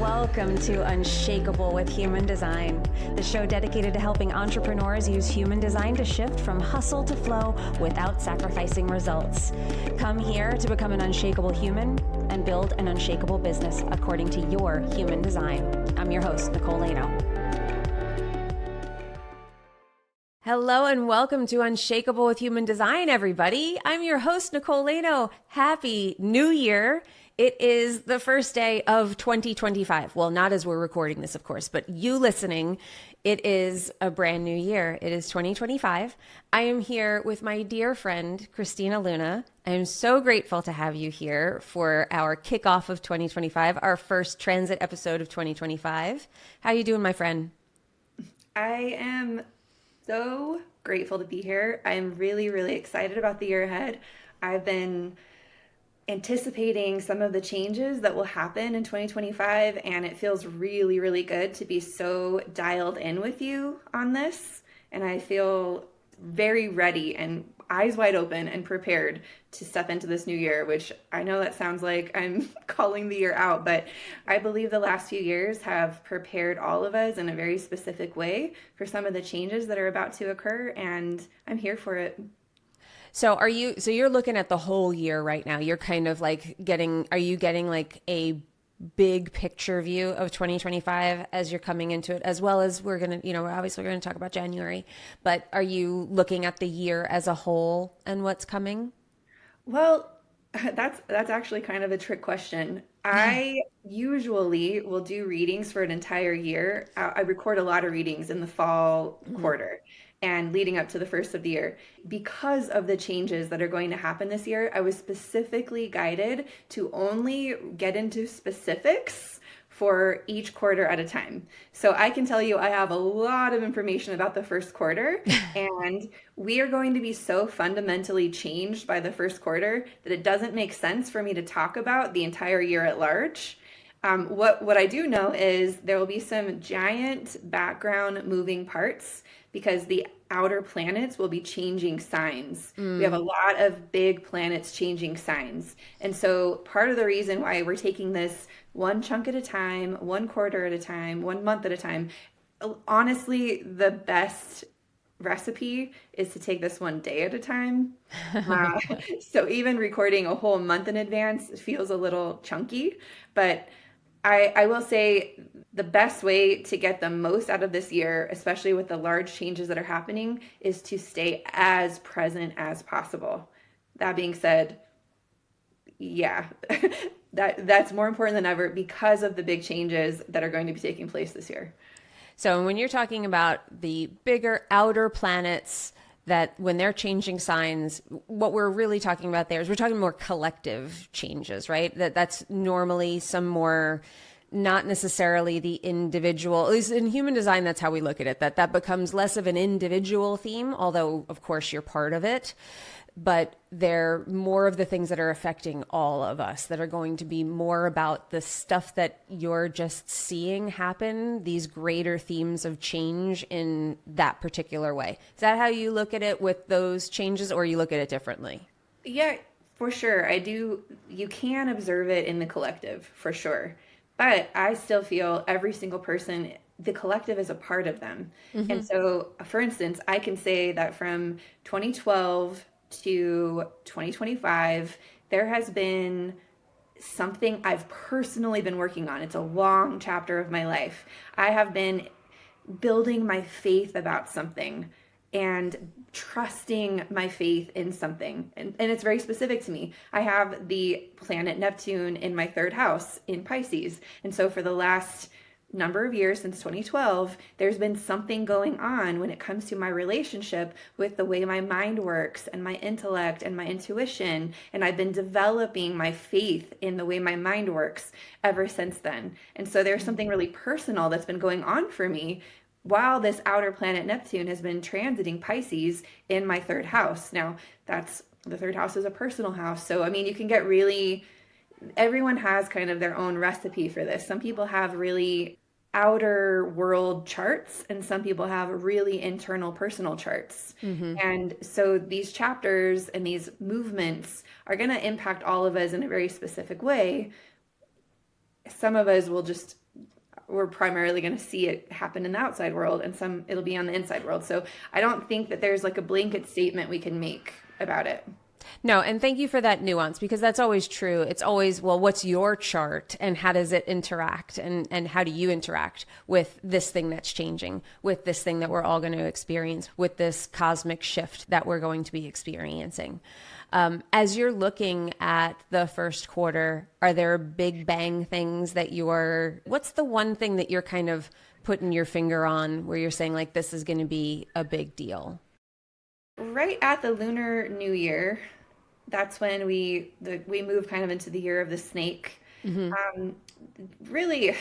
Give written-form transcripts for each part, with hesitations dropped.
Welcome to Unshakable with Human Design, the show dedicated to helping entrepreneurs use human design to shift from hustle to flow without sacrificing results. Come here to become an unshakable human and build an unshakable business according to your human design. I'm your host, Nicole Laino. Hello and welcome to Unshakable with Human Design, everybody. I'm your host, Nicole Laino. Happy New Year. It is the first day of 2025. Well, not as we're recording this, of course, but you listening, it is a brand new year. It is 2025. I am here with my dear friend, Christina Luna. I am so grateful to have you here for our kickoff of 2025, our first transit episode of 2025. How you doing, my friend? I am so grateful to be here. I'm really, really excited about the year ahead. I've been anticipating some of the changes that will happen in 2025, and it feels really, really good to be so dialed in with you on this. And I feel very ready and eyes wide open and prepared to step into this new year, which I know that sounds like I'm calling the year out, but I believe the last few years have prepared all of us in a very specific way for some of the changes that are about to occur, and I'm here for it. So you're looking at the whole year right now. You're kind of like are you getting like a big picture view of 2025 as you're coming into it, as well as we're going to, obviously we're going to talk about January, but are you looking at the year as a whole and what's coming? Well, that's actually kind of a trick question. I usually will do readings for an entire year. I record a lot of readings in the fall quarter and leading up to the first of the year. Because of the changes that are going to happen this year, I was specifically guided to only get into specifics for each quarter at a time. So I can tell you I have a lot of information about the first quarter, and we are going to be so fundamentally changed by the first quarter that it doesn't make sense for me to talk about the entire year at large. What I do know is there will be some giant background moving parts because the outer planets will be changing signs. We have a lot of big planets changing signs. And so part of the reason why we're taking this one chunk at a time, one quarter at a time, 1 month at a time, honestly, the best recipe is to take this one day at a time. So even recording a whole month in advance feels a little chunky, but I will say the best way to get the most out of this year, especially with the large changes that are happening, is to stay as present as possible. That being said, yeah, that's more important than ever because of the big changes that are going to be taking place this year. So when you're talking about the bigger outer planets, that when they're changing signs, what we're really talking about there is we're talking more collective changes, right? That's normally some more, not necessarily the individual, at least in human design, that's how we look at it, that becomes less of an individual theme, although of course you're part of it. But they're more of the things that are affecting all of us, that are going to be more about the stuff that you're just seeing happen, these greater themes of change in that particular way. Is that how you look at it with those changes, or you look at it differently? Yeah, for sure. I do. You can observe it in the collective, for sure. But I still feel every single person, the collective is a part of them. And so, for instance, I can say that from 2012 to 2025, there has been something I've personally been working on. It's a long chapter of my life. I have been building my faith about something and trusting my faith in something. And it's very specific to me. I have the planet Neptune in my third house in Pisces. And so for the last number of years, since 2012, there's been something going on when it comes to my relationship with the way my mind works and my intellect and my intuition. And I've been developing my faith in the way my mind works ever since then. And so there's something really personal that's been going on for me while this outer planet Neptune has been transiting Pisces in my third house. Now, the third house is a personal house. So, I mean, you can get really, everyone has kind of their own recipe for this. Some people have really outer world charts, and some people have really internal personal charts. And so these chapters and these movements are going to impact all of us in a very specific way. Some of us will just we're primarily going to see it happen in the outside world, and some it'll be on the inside world. So I don't think that there's like a blanket statement we can make about it. No, and thank you for that nuance because that's always true. It's always, well, what's your chart and how does it interact and how do you interact with this thing that's changing, with this thing that we're all going to experience, with this cosmic shift that we're going to be experiencing. As you're looking at the first quarter, are there big bang things that what's the one thing that you're kind of putting your finger on where you're saying like, this is going to be a big deal? Right at the Lunar New Year, that's when we move kind of into the year of the snake. Mm-hmm. Really,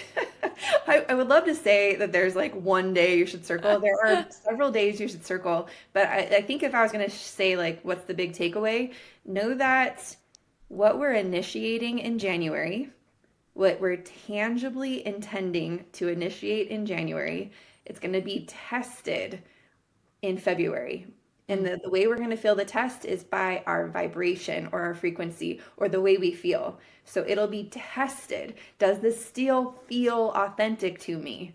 I would love to say that there's like one day you should circle. There are several days you should circle, but I think if I was going to say like what's the big takeaway, know that what we're initiating in January, what we're tangibly intending to initiate in January, it's going to be tested in February. And the way we're going to feel the test is by our vibration or our frequency or the way we feel. So it'll be tested. Does this still feel authentic to me?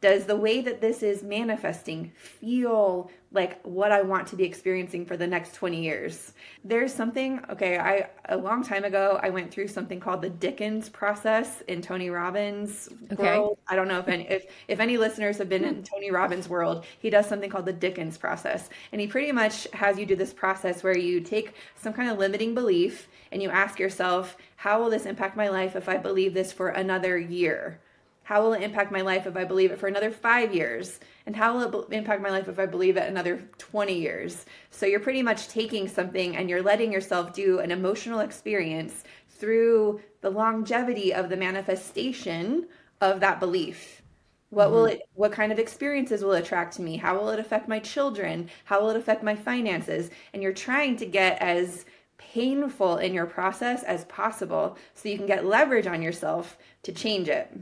Does the way that this is manifesting feel like what I want to be experiencing for the next 20 years? There's something, okay, a long time ago, I went through something called the Dickens process in Tony Robbins' world. I don't know if any listeners have been in Tony Robbins' world. He does something called the Dickens process. And he pretty much has you do this process where you take some kind of limiting belief and you ask yourself, how will this impact my life if I believe this for another year? How will it impact my life if I believe it for another 5 years? And how will it impact my life if I believe it another 20 years? So you're pretty much taking something and you're letting yourself do an emotional experience through the longevity of the manifestation of that belief. What kind of experiences will it attract to me? How will it affect my children? How will it affect my finances? And you're trying to get as painful in your process as possible so you can get leverage on yourself to change it.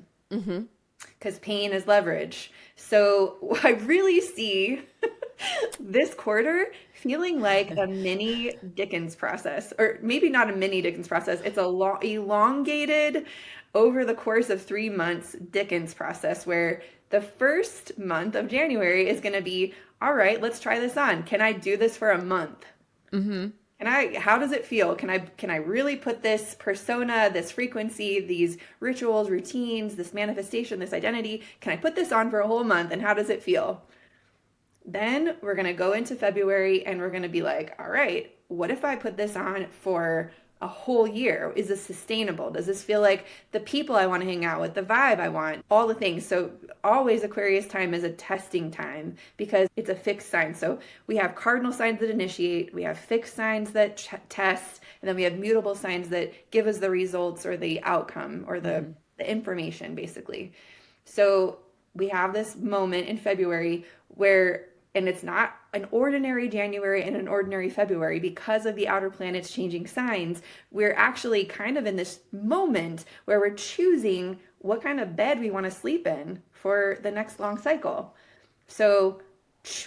Because pain is leverage. So I really see this quarter feeling like a mini Dickens process, or maybe not a mini Dickens process. It's a elongated over the course of 3 months Dickens process where the first month of January is going to be, all right, let's try this on. Can I do this for a month? How does it feel? Can I really put this persona, this frequency, these rituals, routines, this manifestation, this identity, can I put this on for a whole month and how does it feel? Then we're going to go into February and we're going to be like, all right, what if I put this on for a whole year? Is this sustainable? Does this feel like the people I want to hang out with, the vibe I want, all the things? So always Aquarius time is a testing time because it's a fixed sign. So we have cardinal signs that initiate, we have fixed signs that test, and then we have mutable signs that give us the results or the outcome or the information basically. So we have this moment in February where, and it's not an ordinary January and an ordinary February because of the outer planets changing signs. We're actually kind of in this moment where we're choosing what kind of bed we want to sleep in for the next long cycle. So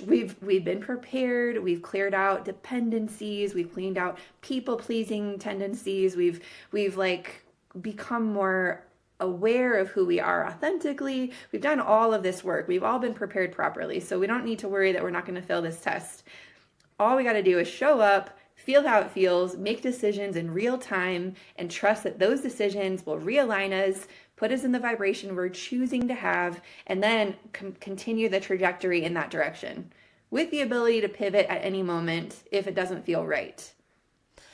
we've been prepared. We've cleared out dependencies. We've cleaned out people-pleasing tendencies. We've like become more aware of who we are authentically. We've done all of this work. We've all been prepared properly. So we don't need to worry that we're not going to fail this test. All we got to do is show up, feel how it feels, make decisions in real time, and trust that those decisions will realign us, put us in the vibration we're choosing to have, and then continue the trajectory in that direction with the ability to pivot at any moment if it doesn't feel right.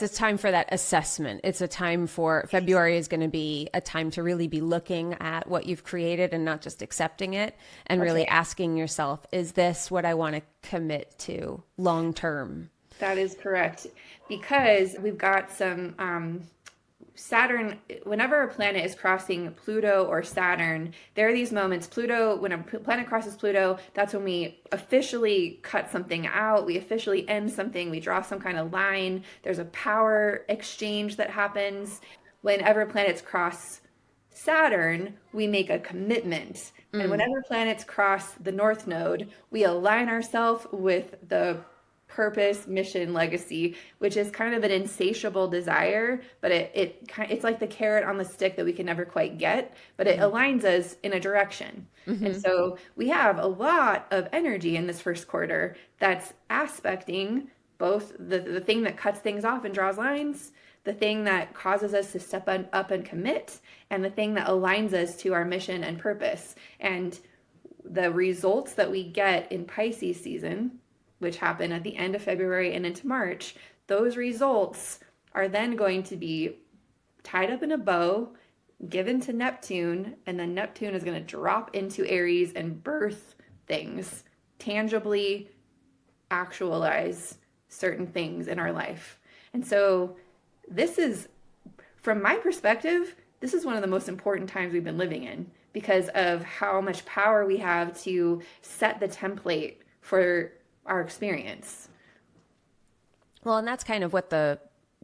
It's a time for that assessment. It's a time for February is going to be a time to really be looking at what you've created and not just accepting it and really asking yourself, is this what I want to commit to long term? That is correct. Because we've got some Saturn, whenever a planet is crossing Pluto or Saturn, there are these moments. Pluto, when a planet crosses Pluto, that's when we officially cut something out. We officially end something. We draw some kind of line. There's a power exchange that happens. Whenever planets cross Saturn, we make a commitment. And whenever planets cross the North Node, we align ourselves with the purpose, mission, legacy, which is kind of an insatiable desire, but it's like the carrot on the stick that we can never quite get, but it aligns us in a direction. And so we have a lot of energy in this first quarter that's aspecting both the thing that cuts things off and draws lines, the thing that causes us to step up and commit, and the thing that aligns us to our mission and purpose. And the results that we get in Pisces season, which happen at the end of February and into March, those results are then going to be tied up in a bow, given to Neptune, and then Neptune is going to drop into Aries and birth things, tangibly actualize certain things in our life. And so this is, from my perspective, this is one of the most important times we've been living in because of how much power we have to set the template for our experience. Well, and that's kind of what the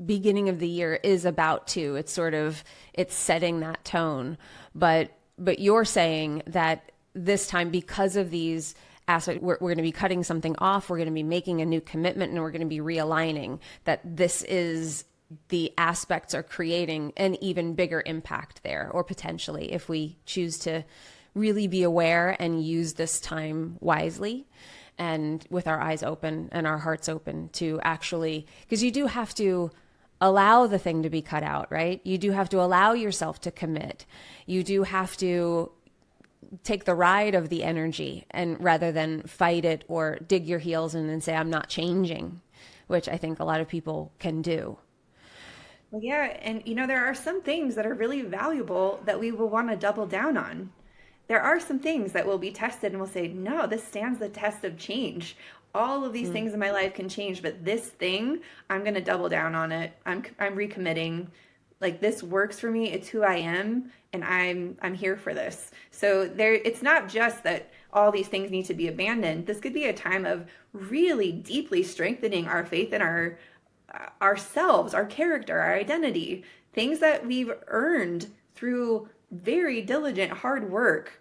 beginning of the year is about too. It's sort of, it's setting that tone. But you're saying that this time, because of these aspects, we're going to be cutting something off, we're going to be making a new commitment, and we're going to be realigning, that this is, the aspects are creating an even bigger impact there, or potentially, if we choose to really be aware and use this time wisely and with our eyes open and our hearts open to actually, because you do have to allow the thing to be cut out, right? You do have to allow yourself to commit. You do have to take the ride of the energy, and rather than fight it or dig your heels in and say, I'm not changing, which I think a lot of people can do. Well, yeah, and there are some things that are really valuable that we will want to double down on. There are some things that will be tested and we'll say, no, this stands the test of change. All of these things in my life can change, but this thing, I'm going to double down on it. I'm recommitting. Like, this works for me. It's who I am, and I'm here for this. So it's not just that all these things need to be abandoned. This could be a time of really deeply strengthening our faith in ourselves, our character, our identity, things that we've earned through very diligent hard work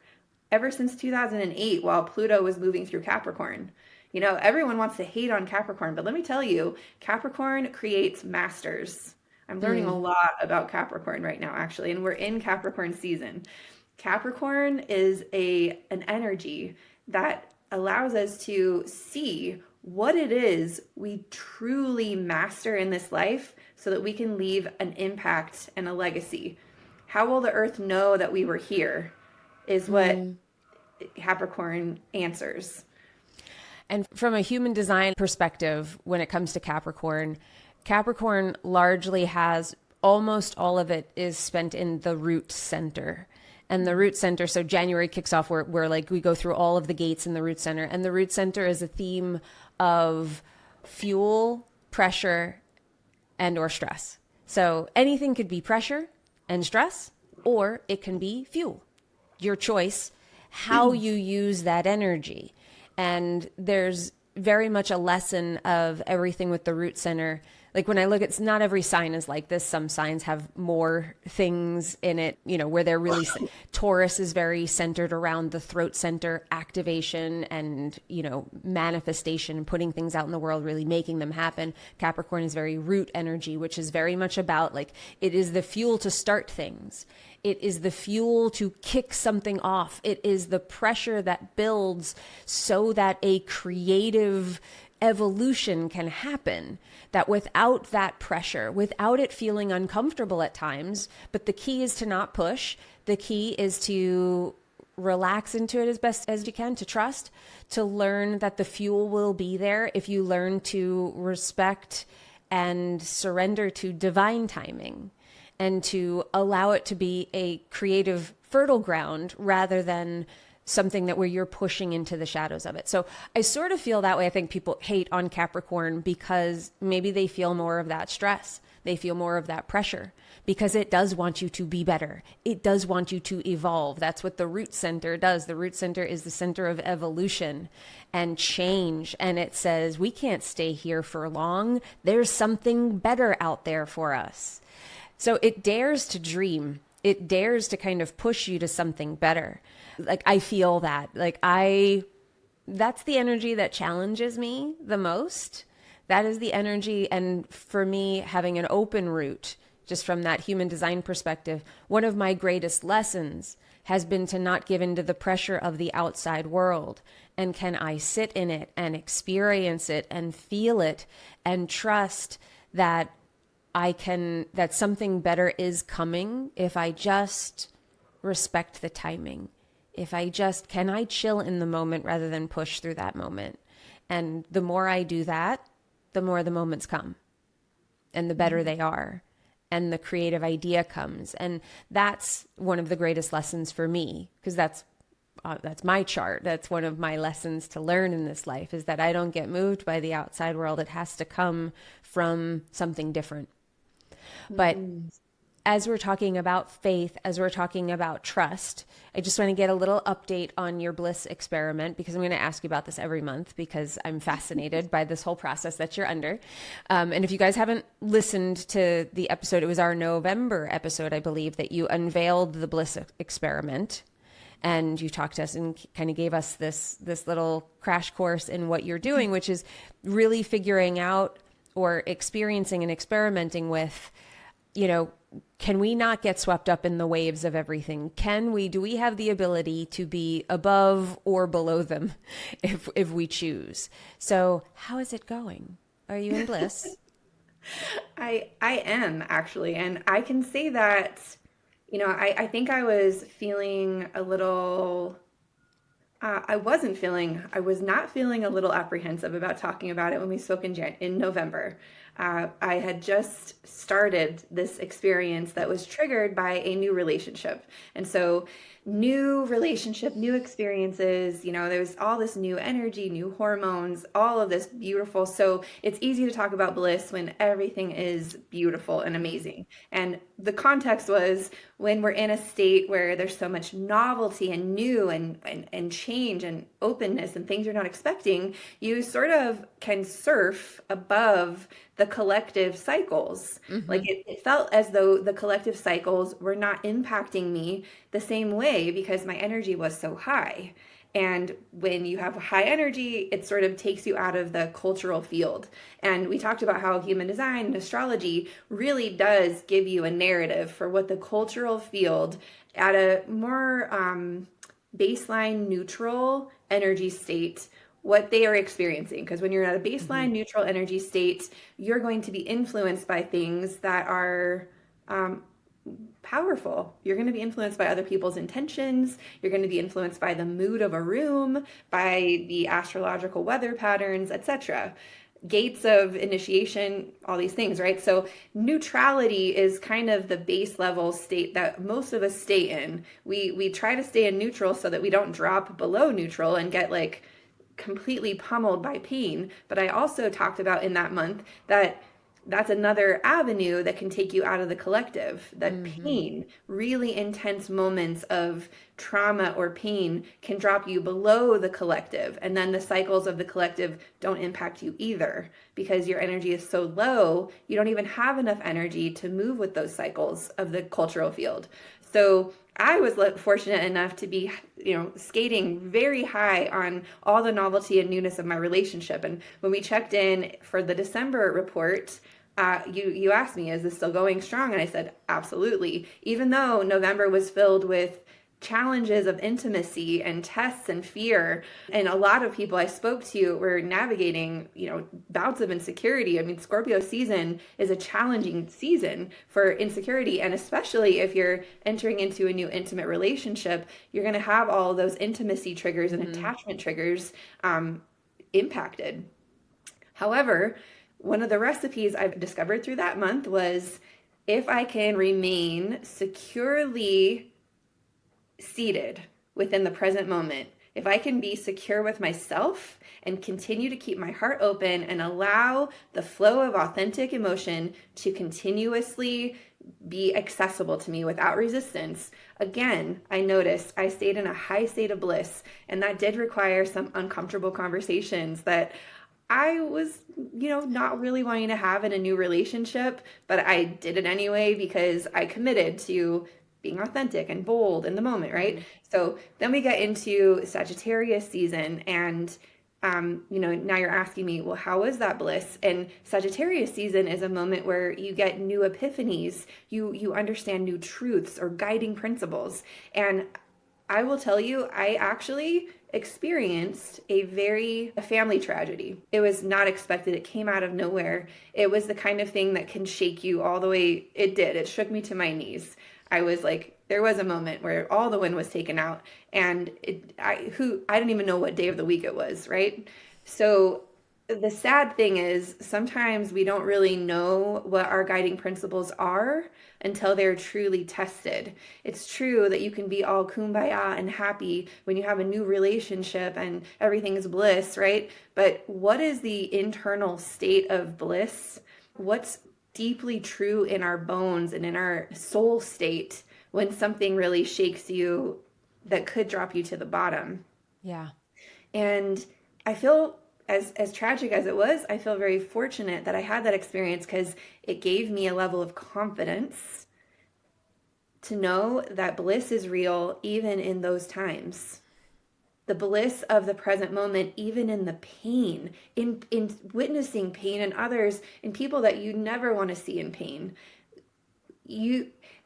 ever since 2008 while Pluto was moving through Capricorn. Everyone wants to hate on Capricorn, but let me tell you, Capricorn creates masters. I'm learning a lot about Capricorn right now, actually, and we're in Capricorn season. Capricorn is an energy that allows us to see what it is we truly master in this life so that we can leave an impact and a legacy. How will the earth know that we were here is what Capricorn answers. And from a human design perspective, when it comes to Capricorn, Capricorn largely has, almost all of it is spent in the root center. And the root center, so January kicks off where like we go through all of the gates in the root center. And the root center is a theme of fuel, pressure, and or stress. So anything could be pressure and stress, or it can be fuel. Your choice, how you use that energy. And there's very much a lesson of everything with the root center. Like when I look at, not every sign is like this. Some signs have more things in it, where they're really, Taurus is very centered around the throat center activation and, manifestation and putting things out in the world, really making them happen. Capricorn is very root energy, which is very much about like, it is the fuel to start things. It is the fuel to kick something off. It is the pressure that builds so that a creative evolution can happen, that without that pressure, without it feeling uncomfortable at times, but the key is to not push. The key is to relax into it as best as you can, to trust, to learn that the fuel will be there if you learn to respect and surrender to divine timing and to allow it to be a creative, fertile ground rather than something that where you're pushing into the shadows of it. So I sort of feel that way. I think people hate on Capricorn because maybe they feel more of that stress. They feel more of that pressure because it does want you to be better. It does want you to evolve. That's what the root center does. The root center is the center of evolution and change. And it says, we can't stay here for long. There's something better out there for us. So it dares to dream. It dares to kind of push you to something better. Like, I feel that, that's the energy that challenges me the most. That is the energy. And for me, having an open root, just from that human design perspective, one of my greatest lessons has been to not give in to the pressure of the outside world. And can I sit in it and experience it and feel it and trust that that something better is coming if I just respect the timing. If I just, can I chill in the moment rather than push through that moment? And the more I do that, the more the moments come and the better they are. And the creative idea comes. And that's one of the greatest lessons for me, because that's my chart. That's one of my lessons to learn in this life, is that I don't get moved by the outside world. It has to come from something different. But as we're talking about faith, as we're talking about trust, I just want to get a little update on your Bliss experiment, because I'm going to ask you about this every month because I'm fascinated by this whole process that you're under. And if you guys haven't listened to the episode, it was our November episode, I believe, that you unveiled the Bliss experiment. And you talked to us and kind of gave us this little crash course in what you're doing, which is really figuring out or experiencing and experimenting with, can we not get swept up in the waves of everything? Do we have the ability to be above or below them if we choose? So how is it going? Are you in bliss? I am actually, and I can say that, I think I was feeling a little I was not feeling a little apprehensive about talking about it when we spoke in November. I had just started this experience that was triggered by a new relationship. And so, new relationship, new experiences, there's all this new energy, new hormones, all of this beautiful. So, it's easy to talk about bliss when everything is beautiful and amazing. And the context was when we're in a state where there's so much novelty and new and change and openness and things you're not expecting, you sort of can surf above the collective cycles. Mm-hmm. Like it felt as though the collective cycles were not impacting me the same way because my energy was so high. And when you have high energy, it sort of takes you out of the cultural field. And we talked about how human design and astrology really does give you a narrative for what the cultural field at a more baseline neutral energy state, what they are experiencing. Because when you're at a baseline neutral energy state, you're going to be influenced by things that are powerful. You're going to be influenced by other people's intentions. You're going to be influenced by the mood of a room, by the astrological weather patterns, etc. Gates of initiation, all these things, right? So neutrality is kind of the base level state that most of us stay in. We try to stay in neutral so that we don't drop below neutral and get like completely pummeled by pain. But I also talked about in that month that that's another avenue that can take you out of the collective, that pain, really intense moments of trauma or pain can drop you below the collective. And then the cycles of the collective don't impact you either because your energy is so low, you don't even have enough energy to move with those cycles of the cultural field. So I was fortunate enough to be, skating very high on all the novelty and newness of my relationship. And when we checked in for the December report, you asked me, is this still going strong? And I said, absolutely. Even though November was filled with challenges of intimacy and tests and fear, and a lot of people I spoke to were navigating, bouts of insecurity. I mean, Scorpio season is a challenging season for insecurity, and especially if you're entering into a new intimate relationship, you're going to have all of those intimacy triggers and attachment triggers impacted. However, one of the recipes I've discovered through that month was if I can remain securely seated within the present moment, if I can be secure with myself and continue to keep my heart open and allow the flow of authentic emotion to continuously be accessible to me without resistance, again, I noticed I stayed in a high state of bliss, and that did require some uncomfortable conversations that I was, not really wanting to have in a new relationship, but I did it anyway because I committed to being authentic and bold in the moment, right? So then we get into Sagittarius season, and Now you're asking me, well, how is that bliss? And Sagittarius season is a moment where you get new epiphanies, you understand new truths or guiding principles. And I will tell you, I actually experienced a family tragedy. It was not expected. It came out of nowhere. It was the kind of thing that can shake you all the way. It did. It shook me to my knees. I was like, there was a moment where all the wind was taken out, and I didn't even know what day of the week it was, right? So the sad thing is sometimes we don't really know what our guiding principles are until they're truly tested. It's true that you can be all kumbaya and happy when you have a new relationship and everything is bliss, right? But what is the internal state of bliss? What's deeply true in our bones and in our soul state when something really shakes you that could drop you to the bottom? Yeah. And I feel, as tragic as it was, I feel very fortunate that I had that experience because it gave me a level of confidence to know that bliss is real even in those times. The bliss of the present moment, even in the pain, in witnessing pain in others, in people that you never want to see in pain.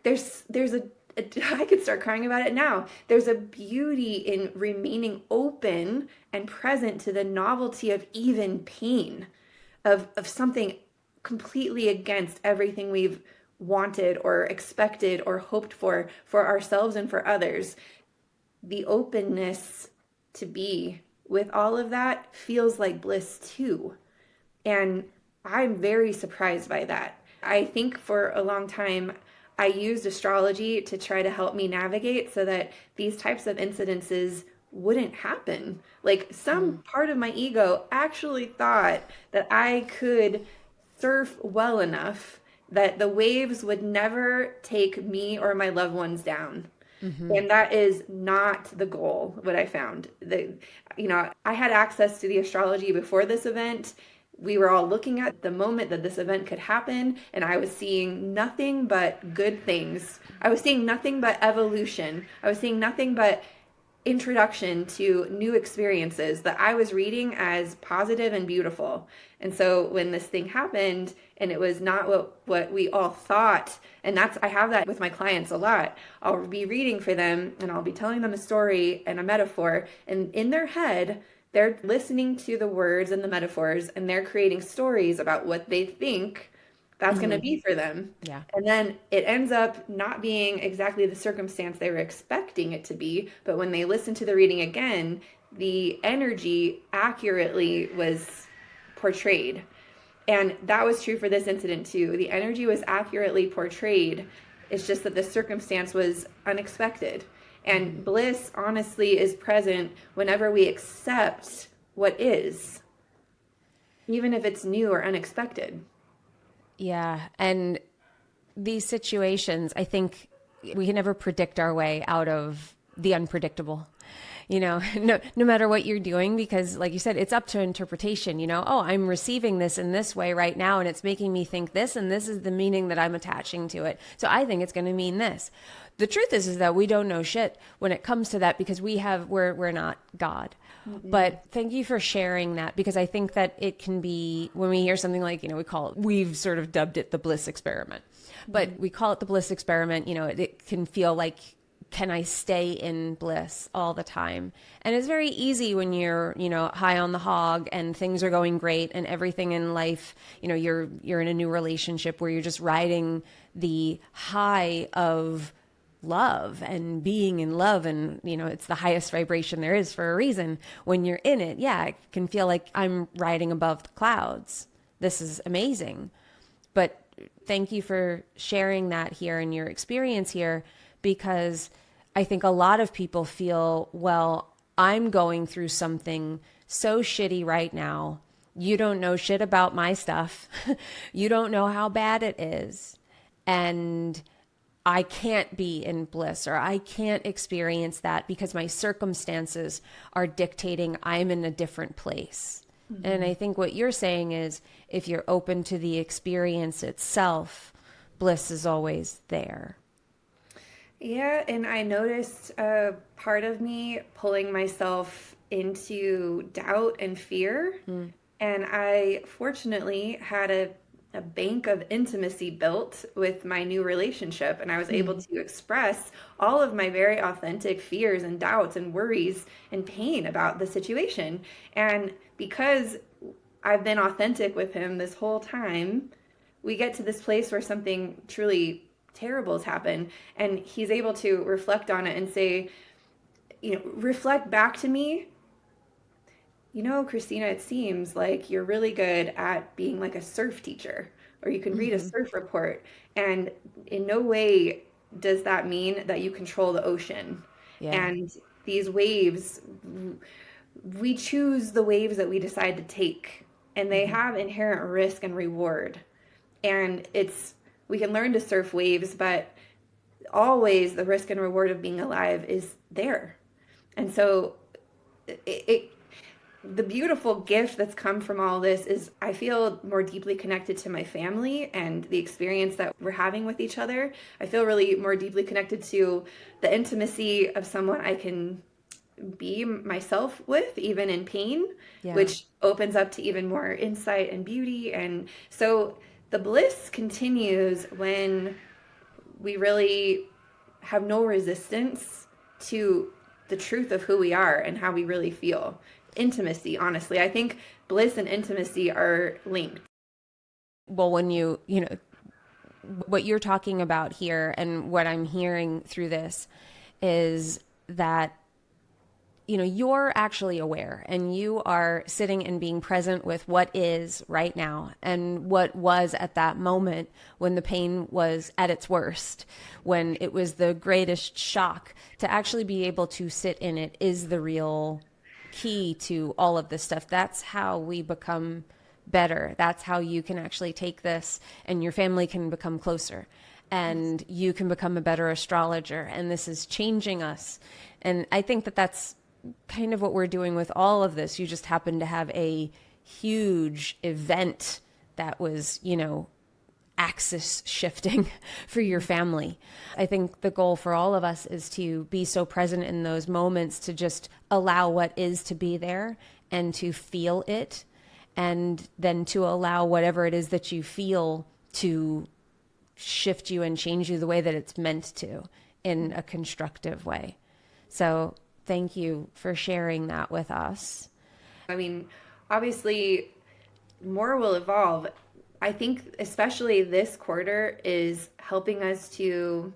There's a I could start crying about it now. There's a beauty in remaining open and present to the novelty of even pain, of something completely against everything we've wanted or expected or hoped for ourselves and for others. The openness to be with all of that feels like bliss too. And I'm very surprised by that. I think for a long time, I used astrology to try to help me navigate so that these types of incidences wouldn't happen. Like some part of my ego actually thought that I could surf well enough that the waves would never take me or my loved ones down. And that is not the goal, what I found. I had access to the astrology before this event. We were all looking at the moment that this event could happen, and I was seeing nothing but good things. I was seeing nothing but evolution. I was seeing nothing but introduction to new experiences that I was reading as positive and beautiful. And so when this thing happened and it was not what we all thought, and I have that with my clients a lot. I'll be reading for them and I'll be telling them a story and a metaphor, and in their head they're listening to the words and the metaphors and they're creating stories about what they think that's going to be for them. Yeah. And then it ends up not being exactly the circumstance they were expecting it to be. But when they listen to the reading again, the energy accurately was portrayed. And that was true for this incident too. The energy was accurately portrayed. It's just that the circumstance was unexpected. And bliss, honestly, is present whenever we accept what is, even if it's new or unexpected. Yeah. And these situations, I think we can never predict our way out of the unpredictable, no matter what you're doing, because like you said, it's up to interpretation, oh, I'm receiving this in this way right now, and it's making me think this, and this is the meaning that I'm attaching to it. So I think it's going to mean this. The truth is that we don't know shit when it comes to that because we're not God. Mm-hmm. But thank you for sharing that, because I think that it can be, when we hear something like, we've sort of dubbed it the bliss experiment, but we call it the bliss experiment. It can feel like, can I stay in bliss all the time? And it's very easy when you're, high on the hog and things are going great and everything in life, you're in a new relationship where you're just riding the high of love and being in love, and it's the highest vibration there is for a reason. When you're in it, it can feel like I'm riding above the clouds. This is amazing. But thank you for sharing that here and your experience here, because I think a lot of people feel, well, I'm going through something so shitty right now. You don't know shit about my stuff. You don't know how bad it is. And I can't be in bliss, or I can't experience that because my circumstances are dictating I'm in a different place. Mm-hmm. And I think what you're saying is, if you're open to the experience itself, bliss is always there. Yeah, and I noticed a part of me pulling myself into doubt and fear. And I fortunately had a bank of intimacy built with my new relationship. And I was able to express all of my very authentic fears and doubts and worries and pain about the situation. And because I've been authentic with him this whole time, we get to this place where something truly terrible has happened. And he's able to reflect on it and say, reflect back to me, Christina, it seems like you're really good at being like a surf teacher, or you can read a surf report. And in no way does that mean that you control the ocean. Yeah. And these waves, we choose the waves that we decide to take, and they have inherent risk and reward. And we can learn to surf waves, but always the risk and reward of being alive is there. And so the beautiful gift that's come from all this is I feel more deeply connected to my family and the experience that we're having with each other. I feel really more deeply connected to the intimacy of someone I can be myself with, even in pain, which opens up to even more insight and beauty. And so the bliss continues when we really have no resistance to the truth of who we are and how we really feel. Intimacy, honestly. I think bliss and intimacy are linked. Well, when what you're talking about here and what I'm hearing through this is that, you're actually aware and you are sitting and being present with what is right now and what was at that moment when the pain was at its worst, when it was the greatest shock. To actually be able to sit in it is the real key to all of this stuff. That's how we become better. That's how you can actually take this and your family can become closer and you can become a better astrologer. And this is changing us. And I think that that's kind of what we're doing with all of this. You just happen to have a huge event that was, axis shifting for your family. I think the goal for all of us is to be so present in those moments, to just allow what is to be there and to feel it, and then to allow whatever it is that you feel to shift you and change you the way that it's meant to, in a constructive way. So thank you for sharing that with us. I mean, obviously more will evolve. I think especially this quarter is helping us to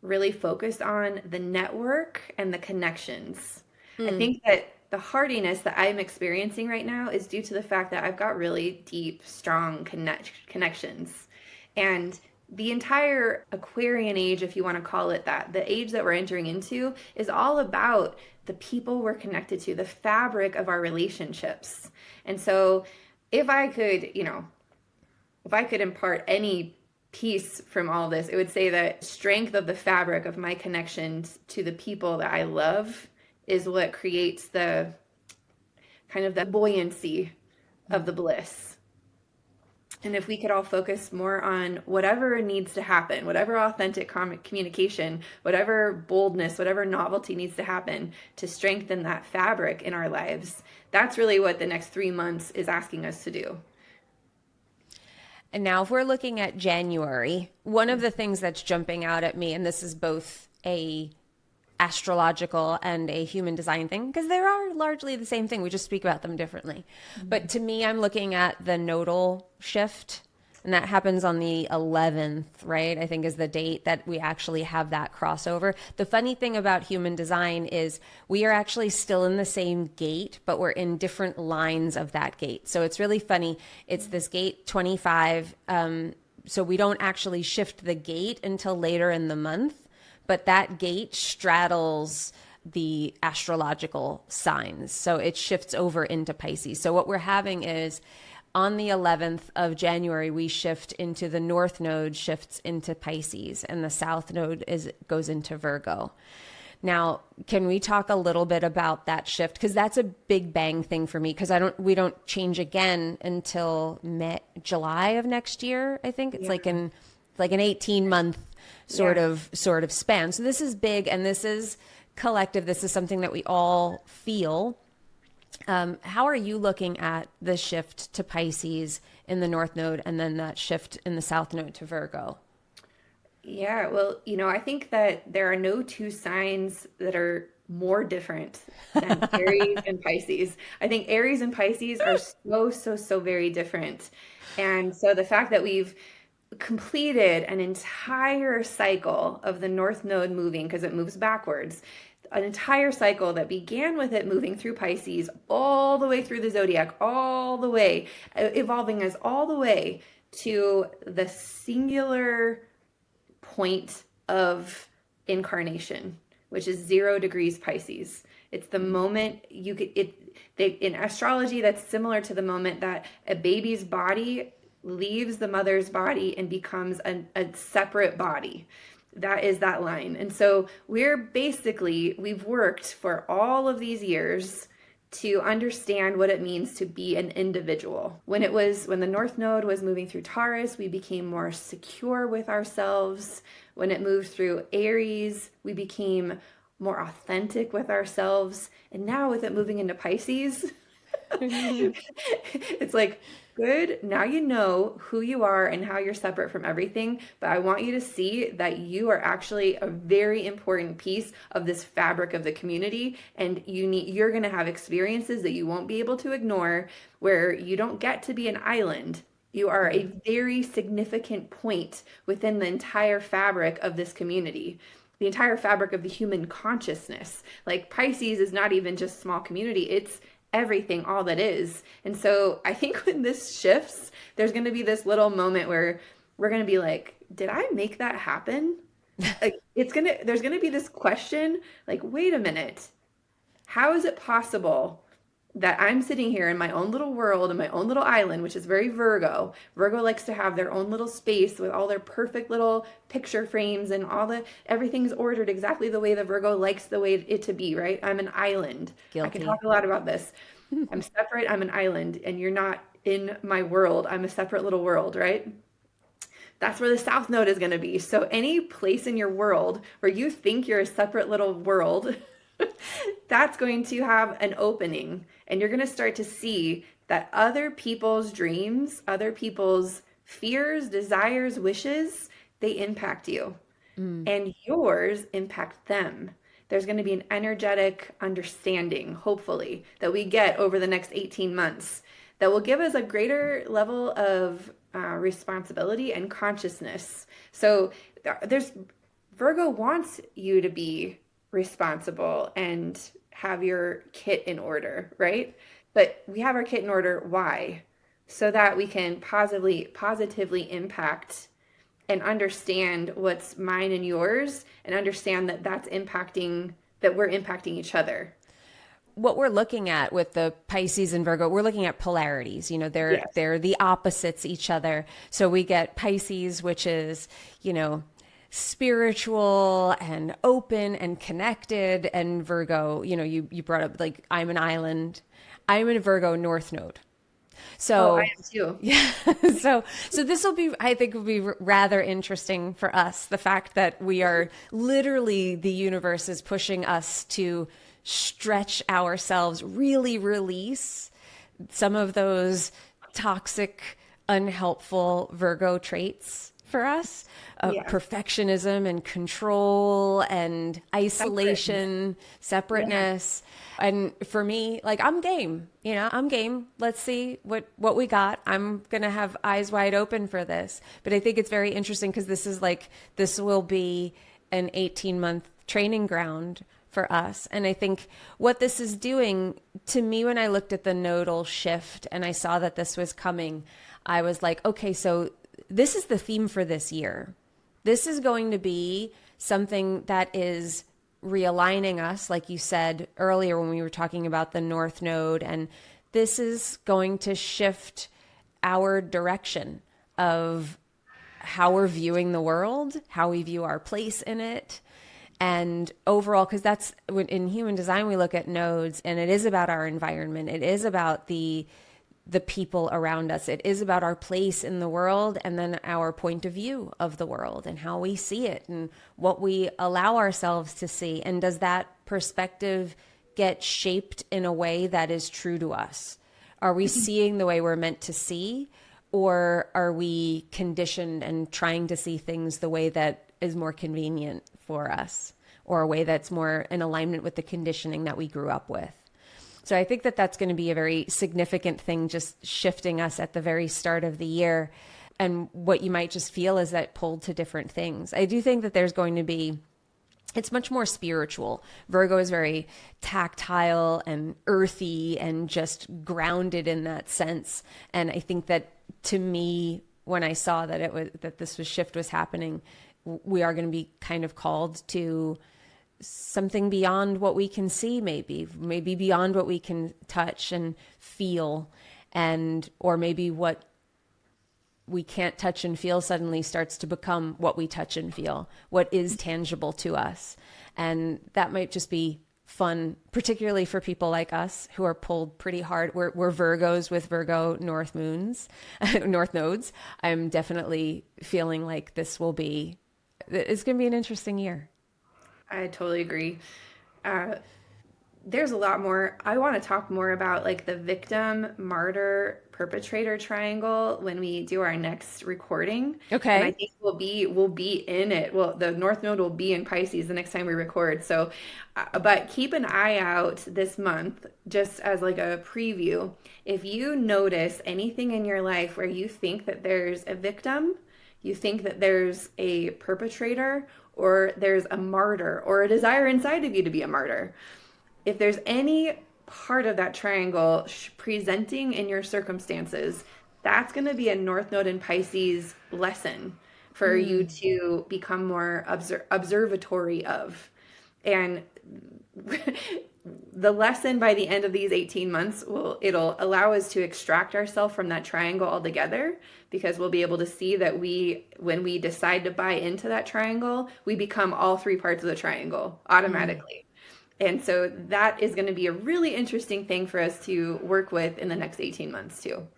really focus on the network and the connections. I think that the hardiness that I'm experiencing right now is due to the fact that I've got really deep, strong connections. And the entire Aquarian age, if you want to call it that, the age that we're entering into, is all about the people we're connected to, the fabric of our relationships. And so if I could, if I could impart any piece from all this, it would say that strength of the fabric of my connections to the people that I love is what creates the kind of the buoyancy of the bliss. And if we could all focus more on whatever needs to happen, whatever authentic communication, whatever boldness, whatever novelty needs to happen to strengthen that fabric in our lives, that's really what the next 3 months is asking us to do. And now if we're looking at January, one of the things that's jumping out at me, and this is both a astrological and a human design thing, because they are largely the same thing. We just speak about them differently. But to me, I'm looking at the nodal shift, and that happens on the 11th, right? I think is the date that we actually have that crossover. The funny thing about human design is we are actually still in the same gate, but we're in different lines of that gate. So it's really funny. It's this gate 25. So we don't actually shift the gate until later in the month, but that gate straddles the astrological signs. So it shifts over into Pisces. So what we're having is on the 11th of January, we shift into the North Node shifts into Pisces, and the South Node goes into Virgo. Now, can we talk a little bit about that shift? Because that's a big bang thing for me, because we don't change again until July of next year. I think it's like an 18-month sort of span. So this is big, and this is collective. This is something that we all feel. How are you looking at the shift to Pisces in the North Node and then that shift in the South Node to Virgo? Yeah, well, I think that there are no two signs that are more different than Aries and Pisces. I think Aries and Pisces are so, so, so very different. And so the fact that we've completed an entire cycle of the North Node moving, because it moves backwards, an entire cycle that began with it moving through Pisces all the way through the zodiac, all the way, evolving us all the way to the singular point of incarnation, which is 0 degrees Pisces. It's the moment in astrology, that's similar to the moment that a baby's body leaves the mother's body and becomes a separate body. That is that line. And so we've worked for all of these years to understand what it means to be an individual. When the North Node was moving through Taurus, we became more secure with ourselves. When it moved through Aries, we became more authentic with ourselves. And now with it moving into Pisces, it's like, good, now you know who you are and how you're separate from everything, but I want you to see that you are actually a very important piece of this fabric of the community, and you're going to have experiences that you won't be able to ignore, where you don't get to be an island. You are a very significant point within the entire fabric of this community, the entire fabric of the human consciousness. Like, Pisces is not even just small community, it's everything, all that is. And so I think when this shifts, there's going to be this little moment where we're going to be like, did I make that happen? Like, there's going to be this question, like, wait a minute, how is it possible that I'm sitting here in my own little world, in my own little island, which is very Virgo. Virgo likes to have their own little space with all their perfect little picture frames and everything's ordered exactly the way the Virgo likes the way it to be, right? I'm an island. Guilty. I can talk a lot about this. I'm separate, I'm an island, and you're not in my world. I'm a separate little world, right? That's where the South Node is going to be. So any place in your world where you think you're a separate little world, that's going to have an opening, and you're going to start to see that other people's dreams, other people's fears, desires, wishes, they impact you, and yours impact them. There's going to be an energetic understanding, hopefully, that we get over the next 18 months that will give us a greater level of responsibility and consciousness. So Virgo wants you to be responsible and have your kit in order, right? But we have our kit in order. Why? So that we can positively impact and understand what's mine and yours, and understand that we're impacting each other. What we're looking at with the Pisces and Virgo, we're looking at polarities. They're the opposites each other. So we get Pisces, which is, spiritual and open and connected, and Virgo, you brought up, like, I'm an island. I'm in Virgo North Node. So I am too. Yeah. So this I think will be rather interesting for us. The fact that we are literally, the universe is pushing us to stretch ourselves, really release some of those toxic, unhelpful Virgo traits for us, of perfectionism and control and isolation, separateness. Yeah. And for me, like, I'm game, I'm game. Let's see what we got. I'm going to have eyes wide open for this. But I think it's very interesting, because this will be an 18-month training ground for us. And I think what this is doing to me, when I looked at the nodal shift and I saw that this was coming, I was like, okay, so this is the theme for this year. This is going to be something that is realigning us, like you said earlier when we were talking about the North Node. And this is going to shift our direction of how we're viewing the world, how we view our place in it. And overall, because that's in human design, we look at nodes, and it is about our environment. It is about the people around us. It is about our place in the world, and then our point of view of the world and how we see it and what we allow ourselves to see. And does that perspective get shaped in a way that is true to us? Are we seeing the way we're meant to see, or are we conditioned and trying to see things the way that is more convenient for us, or a way that's more in alignment with the conditioning that we grew up with? So I think that that's going to be a very significant thing, just shifting us at the very start of the year. And what you might just feel is that pulled to different things. I do think that there's going to be, it's much more spiritual. Virgo is very tactile and earthy and just grounded in that sense. And I think that, to me, when I saw that this shift was happening, we are going to be kind of called to something beyond what we can see, maybe beyond what we can touch and feel, or maybe what we can't touch and feel suddenly starts to become what we touch and feel, what is tangible to us. And that might just be fun, particularly for people like us who are pulled pretty hard. We're Virgos with Virgo north moons, north nodes. I'm definitely feeling like it's going to be an interesting year. I totally agree. There's a lot more. I want to talk more about like the victim, martyr, perpetrator triangle when we do our next recording. Okay. And I think we'll be in it. Well, the North Node will be in Pisces the next time we record. So, but keep an eye out this month, just as like a preview. If you notice anything in your life where you think that there's a victim, you think that there's a perpetrator, or there's a martyr, or a desire inside of you to be a martyr, if there's any part of that triangle presenting in your circumstances, that's going to be a North Node in Pisces lesson for you to become more observatory of. And the lesson by the end of these 18 months it'll allow us to extract ourselves from that triangle altogether, because we'll be able to see that when we decide to buy into that triangle, we become all three parts of the triangle automatically. And so that is going to be a really interesting thing for us to work with in the next 18 months too.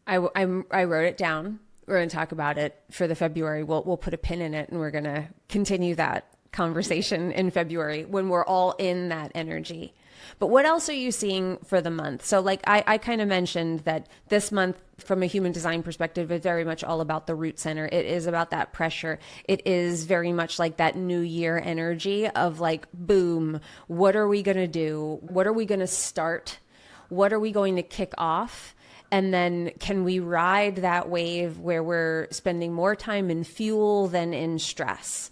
I wrote it down. We're going to talk about it for the February. We'll put a pin in it, and we're going to continue that conversation in February when we're all in that energy. But what else are you seeing for the month? So like I kind of mentioned that this month, from a human design perspective, is very much all about the root center. It is about that pressure. It is very much like that new year energy of like, boom, what are we going to do? What are we going to start? What are we going to kick off? And then can we ride that wave where we're spending more time in fuel than in stress?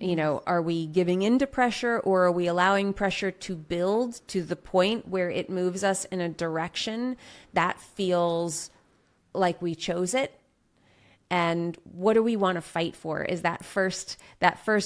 You know, are we giving into pressure, or are we allowing pressure to build to the point where it moves us in a direction that feels like we chose it? And what do we want to fight for? Is that first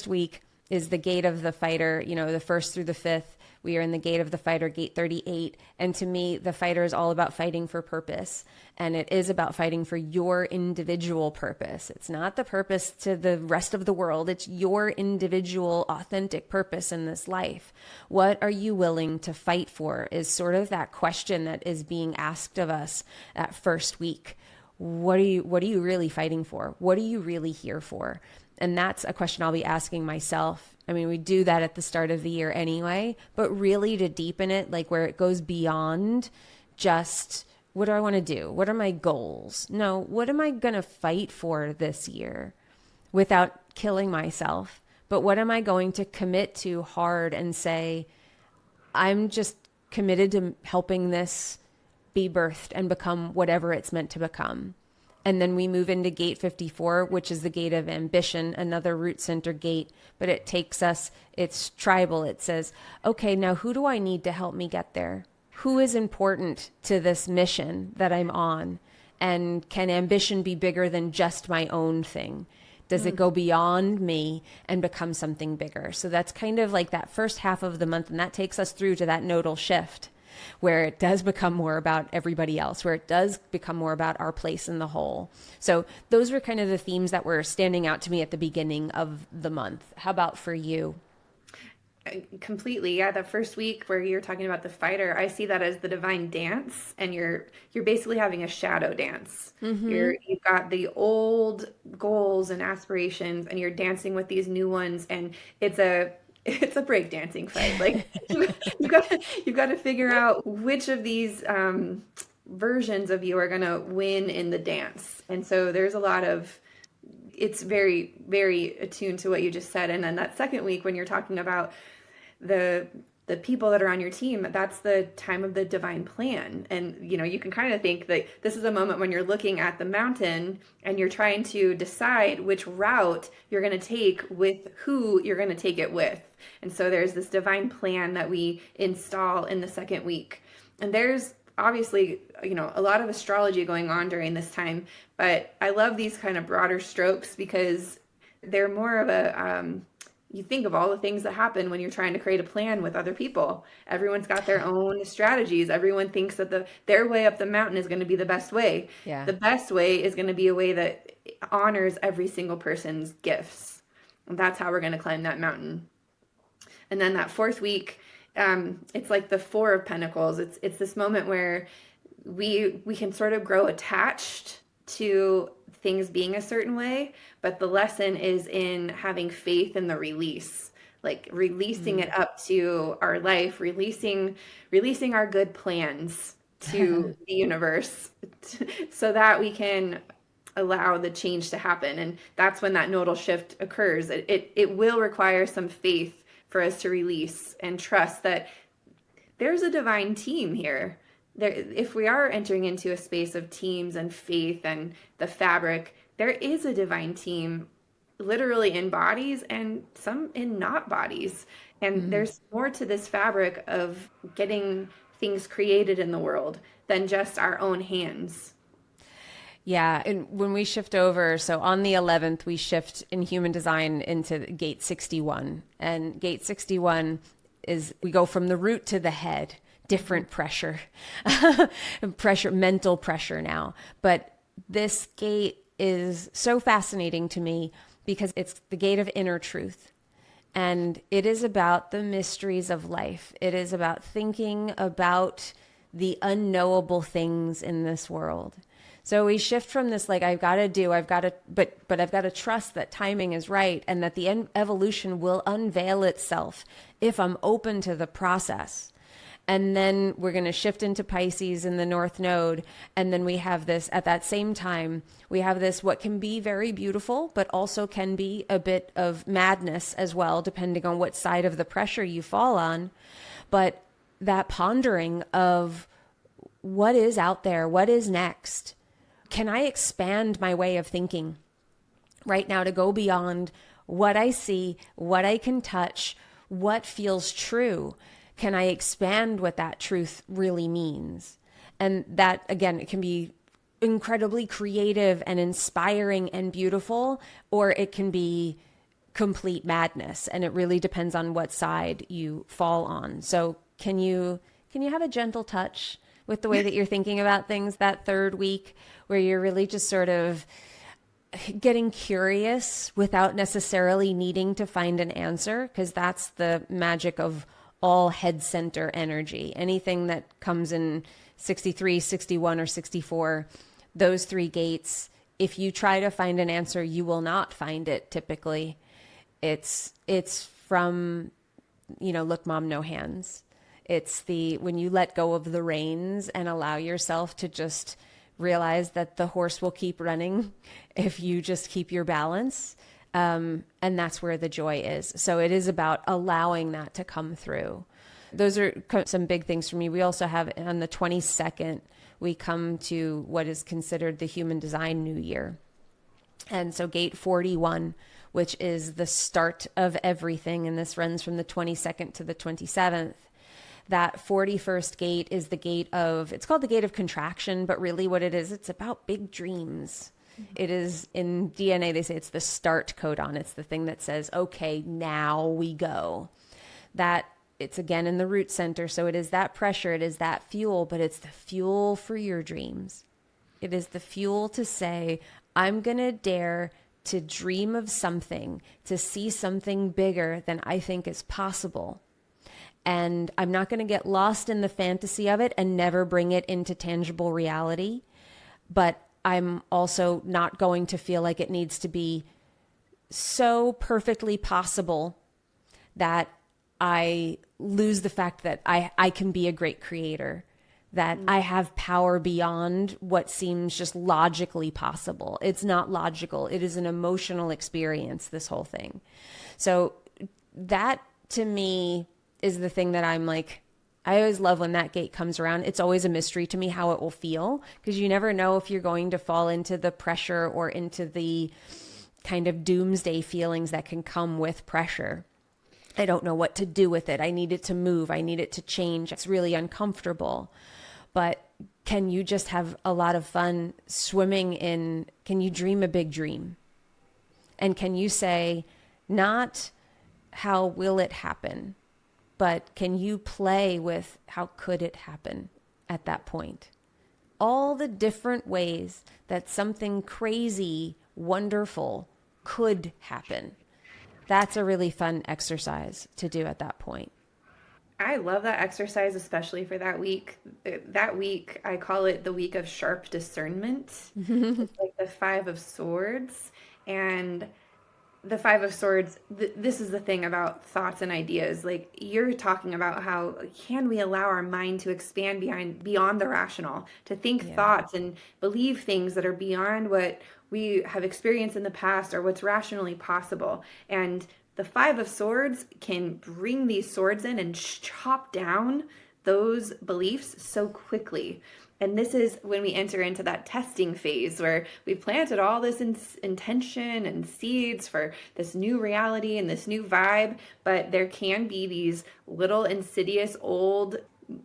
week is the gate of the fighter, the 1st through the 5th. We are in the gate of the fighter, gate 38. And to me, the fighter is all about fighting for purpose. And it is about fighting for your individual purpose. It's not the purpose to the rest of the world. It's your individual, authentic purpose in this life. What are you willing to fight for is sort of that question that is being asked of us that first week. What are you really fighting for? What are you really here for? And that's a question I'll be asking myself. I mean, we do that at the start of the year anyway, but really to deepen it, like where it goes beyond just, what do I want to do? What are my goals? No, what am I going to fight for this year without killing myself? But what am I going to commit to hard and say, I'm just committed to helping this be birthed and become whatever it's meant to become. And then we move into gate 54, which is the gate of ambition, another root center gate, but it takes us, it's tribal. It says, okay, now who do I need to help me get there? Who is important to this mission that I'm on? And can ambition be bigger than just my own thing? Does it go beyond me and become something bigger? So that's kind of like that first half of the month. And that takes us through to that nodal shift, where it does become more about everybody else, where it does become more about our place in the whole. So those were kind of the themes that were standing out to me at the beginning of the month. How about for you? Completely. Yeah. The first week where you're talking about the fighter, I see that as the divine dance, and you're basically having a shadow dance. You've got the old goals and aspirations, and you're dancing with these new ones. And it's it's a breakdancing fight. Like you got to figure out which of these versions of you are going to win in the dance. And so there's a lot of, it's very, very attuned to what you just said. And then that second week, when you're talking about the people that are on your team, that's the time of the divine plan. And you can kind of think that this is a moment when you're looking at the mountain and you're trying to decide which route you're going to take with who you're going to take it with. And so there's this divine plan that we install in the second week. And there's obviously, a lot of astrology going on during this time, but I love these kind of broader strokes because they're more of a, you think of all the things that happen when you're trying to create a plan with other people. Everyone's got their own strategies. Everyone thinks that their way up the mountain is going to be the best way. Yeah. The best way is going to be a way that honors every single person's gifts. And that's how we're going to climb that mountain. And then that fourth week, it's like the Four of Pentacles. It's this moment where we can sort of grow attached to things being a certain way, but the lesson is in having faith in the release, like releasing it up to our life, releasing our good plans to the universe so that we can allow the change to happen. And that's when that nodal shift occurs. It will require some faith for us to release and trust that there's a divine team here. If we are entering into a space of teams and faith and the fabric, there is a divine team literally in bodies and some in not bodies. And there's more to this fabric of getting things created in the world than just our own hands. Yeah. And when we shift over, so on the 11th, we shift in human design into gate 61. And gate 61 is we go from the root to the head, different pressure, mental pressure now. But this gate is so fascinating to me because it's the gate of inner truth. And it is about the mysteries of life. It is about thinking about the unknowable things in this world. So we shift from this, like, but I've got to trust that timing is right and that the evolution will unveil itself if I'm open to the process. And then we're going to shift into Pisces in the North Node. And then we have this, at that same time, we have this, what can be very beautiful, but also can be a bit of madness as well, depending on what side of the pressure you fall on. But that pondering of what is out there, what is next? Can I expand my way of thinking right now to go beyond what I see, what I can touch, what feels true? Can I expand what that truth really means? And that, again, it can be incredibly creative and inspiring and beautiful, or it can be complete madness. And it really depends on what side you fall on. So can you have a gentle touch with the way that you're thinking about things that third week, where you're really just sort of getting curious without necessarily needing to find an answer? Because that's the magic of all head center energy. Anything that comes in 63, 61, or 64, those three gates, if you try to find an answer, you will not find it typically. It's from, look, mom, no hands. It's when you let go of the reins and allow yourself to just realize that the horse will keep running if you just keep your balance. And that's where the joy is. So it is about allowing that to come through. Those are some big things for me. We also have on the 22nd, we come to what is considered the Human Design New Year. And so gate 41, which is the start of everything. And this runs from the 22nd to the 27th. That 41st gate is the gate of, it's called the gate of contraction, but really what it is, it's about big dreams. It is, in DNA, they say it's the start codon. It's the thing that says, okay, now we go. That it's again in the root center. So it is that pressure, it is that fuel, but it's the fuel for your dreams. It is the fuel to say, I'm going to dare to dream of something, to see something bigger than I think is possible. And I'm not going to get lost in the fantasy of it and never bring it into tangible reality. But I'm also not going to feel like it needs to be so perfectly possible that I lose the fact that I can be a great creator, that I have power beyond what seems just logically possible. It's not logical. It is an emotional experience, this whole thing. So that to me is the thing that I'm like, I always love when that gate comes around. It's always a mystery to me how it will feel, because you never know if you're going to fall into the pressure or into the kind of doomsday feelings that can come with pressure. I don't know what to do with it. I need it to move. I need it to change. It's really uncomfortable. But can you just have a lot of fun swimming in, can you dream a big dream? And can you say, not how will it happen, but can you play with how could it happen at that point? All the different ways that something crazy, wonderful could happen. That's a really fun exercise to do at that point. I love that exercise, especially for that week. That week, I call it the week of sharp discernment. It's like the Five of Swords. And the Five of Swords, this is the thing about thoughts and ideas. Like you're talking about how can we allow our mind to expand beyond the rational, to think thoughts and believe things that are beyond what we have experienced in the past or what's rationally possible. And the Five of Swords can bring these swords in and chop down those beliefs so quickly. And this is when we enter into that testing phase where we planted all this intention and seeds for this new reality and this new vibe, but there can be these little insidious old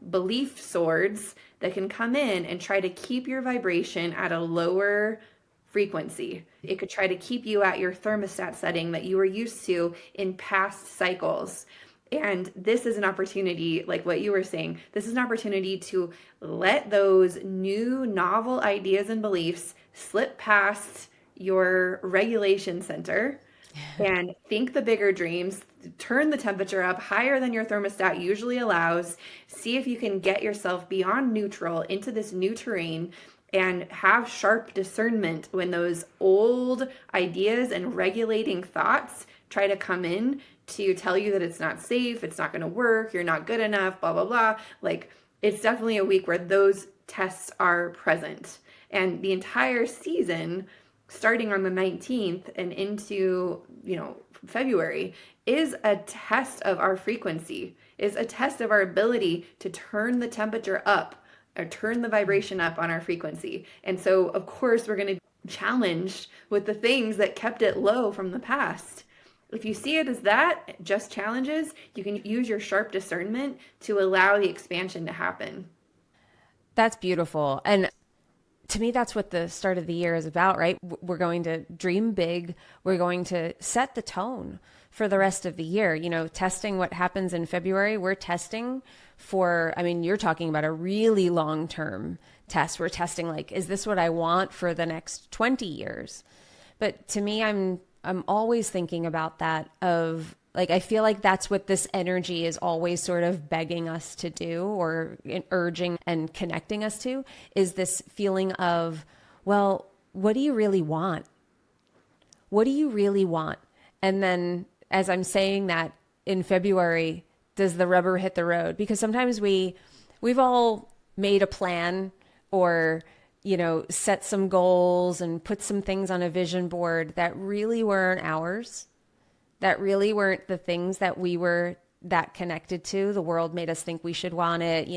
belief swords that can come in and try to keep your vibration at a lower frequency. It could try to keep you at your thermostat setting that you were used to in past cycles. And this is an opportunity, like what you were saying, this is an opportunity to let those new novel ideas and beliefs slip past your regulation center and think the bigger dreams, turn the temperature up higher than your thermostat usually allows, see if you can get yourself beyond neutral into this new terrain and have sharp discernment when those old ideas and regulating thoughts try to come in to tell you that it's not safe, it's not going to work, you're not good enough, blah, blah, blah. Like, it's definitely a week where those tests are present. And the entire season, starting on the 19th and into, February, is a test of our frequency, is a test of our ability to turn the temperature up or turn the vibration up on our frequency. And so, of course, we're going to be challenged with the things that kept it low from the past. If you see it as that, just challenges, you can use your sharp discernment to allow the expansion to happen. That's beautiful. And to me, that's what the start of the year is about, right? We're going to dream big. We're going to set the tone for the rest of the year. Testing what happens in February, we're testing for, you're talking about a really long-term test. We're testing like, is this what I want for the next 20 years? But to me, I'm always thinking about that of like, I feel like that's what this energy is always sort of begging us to do or urging and connecting us to, is this feeling of, well, what do you really want? What do you really want? And then as I'm saying that in February, does the rubber hit the road? Because sometimes we've all made a plan or set some goals and put some things on a vision board that really weren't ours, that really weren't the things that we were that connected to. The world made us think we should want it.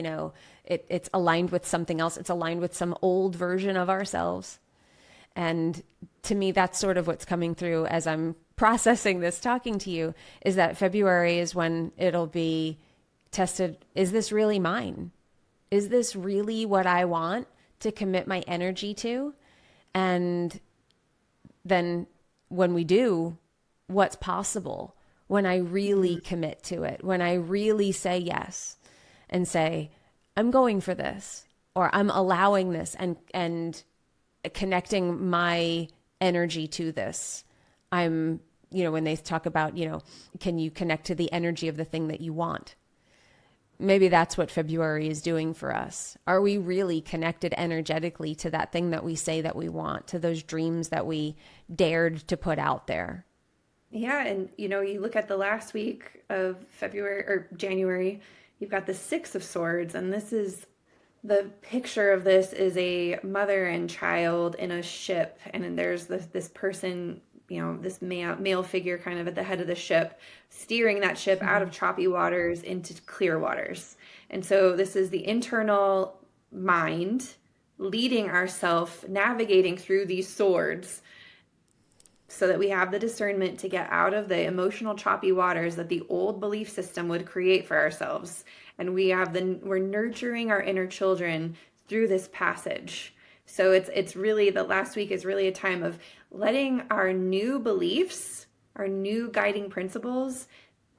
It's aligned with something else. It's aligned with some old version of ourselves. And to me, that's sort of what's coming through as I'm processing this, talking to you, is that February is when it'll be tested. Is this really mine? Is this really what I want to commit my energy to? And then when we do, what's possible when I really commit to it, when I really say yes and say, I'm going for this, or I'm allowing this and connecting my energy to this. I'm, when they talk about, can you connect to the energy of the thing that you want? Maybe that's what February is doing for us. Are we really connected energetically to that thing that we say that we want, to those dreams that we dared to put out there? Yeah, and you look at the last week of February or January, you've got the Six of Swords, and this is the picture of this is a mother and child in a ship, and then there's this person, this male figure kind of at the head of the ship, steering that ship out of choppy waters into clear waters. And so this is the internal mind leading ourself, navigating through these swords so that we have the discernment to get out of the emotional choppy waters that the old belief system would create for ourselves. And we're nurturing our inner children through this passage. So it's really, the last week is really a time of letting our new beliefs, our new guiding principles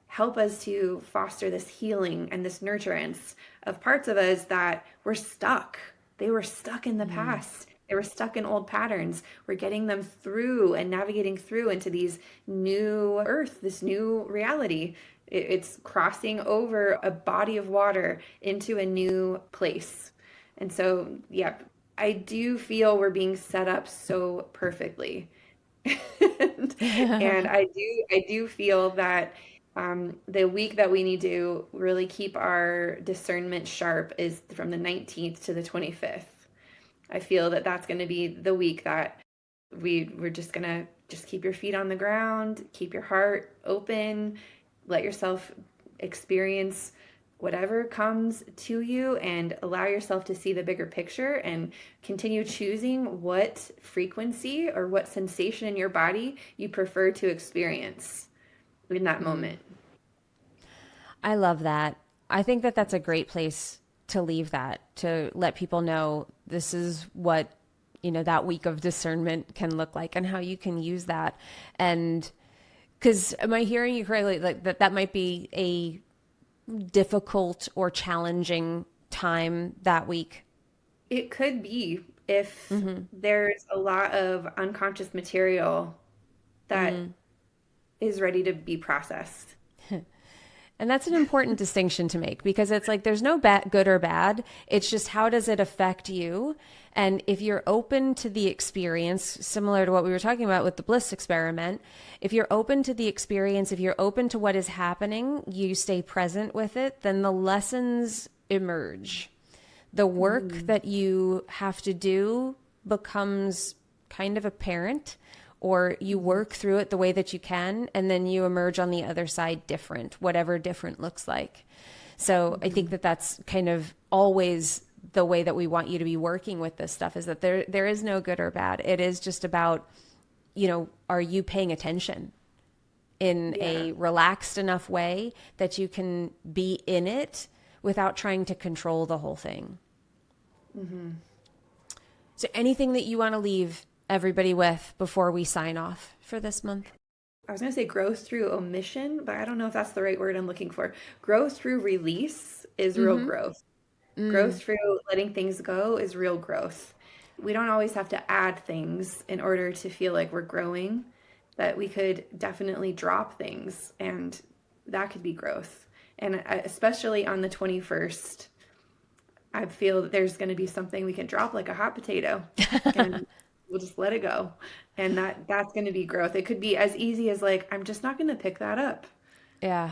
help us to foster this healing and this nurturance of parts of us that were stuck. They were stuck in the past. They were stuck in old patterns. We're getting them through and navigating through into these new earth, this new reality. It's crossing over a body of water into a new place. And so, yeah, I do feel we're being set up so perfectly. And I do feel that the week that we need to really keep our discernment sharp is from the 19th to the 25th. I feel that that's going to be the week that we're just going to just keep your feet on the ground, keep your heart open, let yourself experience whatever comes to you, and allow yourself to see the bigger picture and continue choosing what frequency or what sensation in your body you prefer to experience in that moment. I love that. I think that that's a great place to leave that, to let people know this is what, that week of discernment can look like and how you can use that. And because, am I hearing you correctly? Like that might be a difficult or challenging time that week. It could be if there's a lot of unconscious material that is ready to be processed. And that's an important distinction to make, because it's like there's no good or bad. It's just, how does it affect you? And if you're open to the experience, similar to what we were talking about with the Bliss experiment, if you're open to the experience, if you're open to what is happening, you stay present with it, then the lessons emerge. The work that you have to do becomes kind of apparent, or you work through it the way that you can, and then you emerge on the other side different, whatever different looks like. So I think that that's kind of always the way that we want you to be working with this stuff, is that there is no good or bad. It is just about, are you paying attention in a relaxed enough way that you can be in it without trying to control the whole thing. So anything that you want to leave everybody with before we sign off for this month? I was going to say growth through omission, but I don't know if that's the right word I'm looking for. Growth through release is real growth. Growth through letting things go is real growth. We don't always have to add things in order to feel like we're growing, that we could definitely drop things, and that could be growth. And especially on the 21st, I feel that there's going to be something we can drop like a hot potato, and we'll just let it go. And that's going to be growth. It could be as easy as like, I'm just not going to pick that up. Yeah.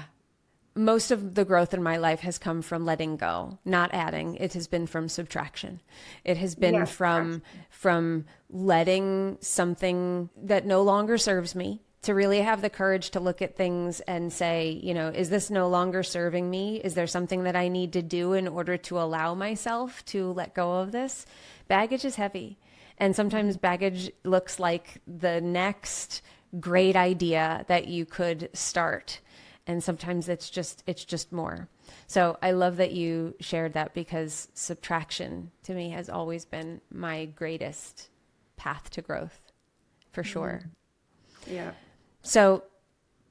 Most of the growth in my life has come from letting go, not adding. It has been from subtraction. It has been from letting something that no longer serves me, to really have the courage to look at things and say, is this no longer serving me? Is there something that I need to do in order to allow myself to let go of this? Baggage is heavy. And sometimes baggage looks like the next great idea that you could start. And sometimes it's just more. So I love that you shared that, because subtraction to me has always been my greatest path to growth, for sure. Yeah. So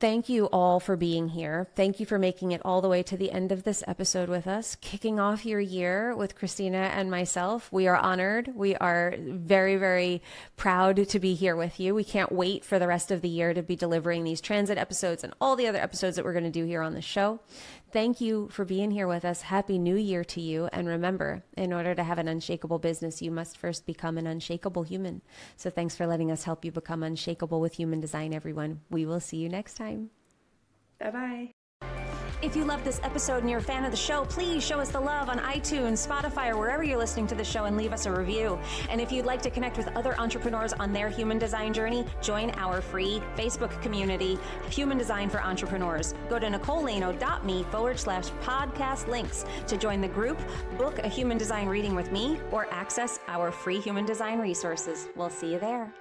thank you all for being here. Thank you for making it all the way to the end of this episode with us, kicking off your year with Christina and myself. We are honored. We are very, very proud to be here with you. We can't wait for the rest of the year to be delivering these transit episodes and all the other episodes that we're going to do here on the show. Thank you for being here with us. Happy New Year to you. And remember, in order to have an unshakable business, you must first become an unshakable human. So thanks for letting us help you become unshakable with human design, everyone. We will see you next time. Bye-bye. If you love this episode and you're a fan of the show, please show us the love on iTunes, Spotify, or wherever you're listening to the show, and leave us a review. And if you'd like to connect with other entrepreneurs on their human design journey, join our free Facebook community, Human Design for Entrepreneurs. Go to NicoleLaino.me/podcast links to join the group, book a human design reading with me, or access our free human design resources. We'll see you there.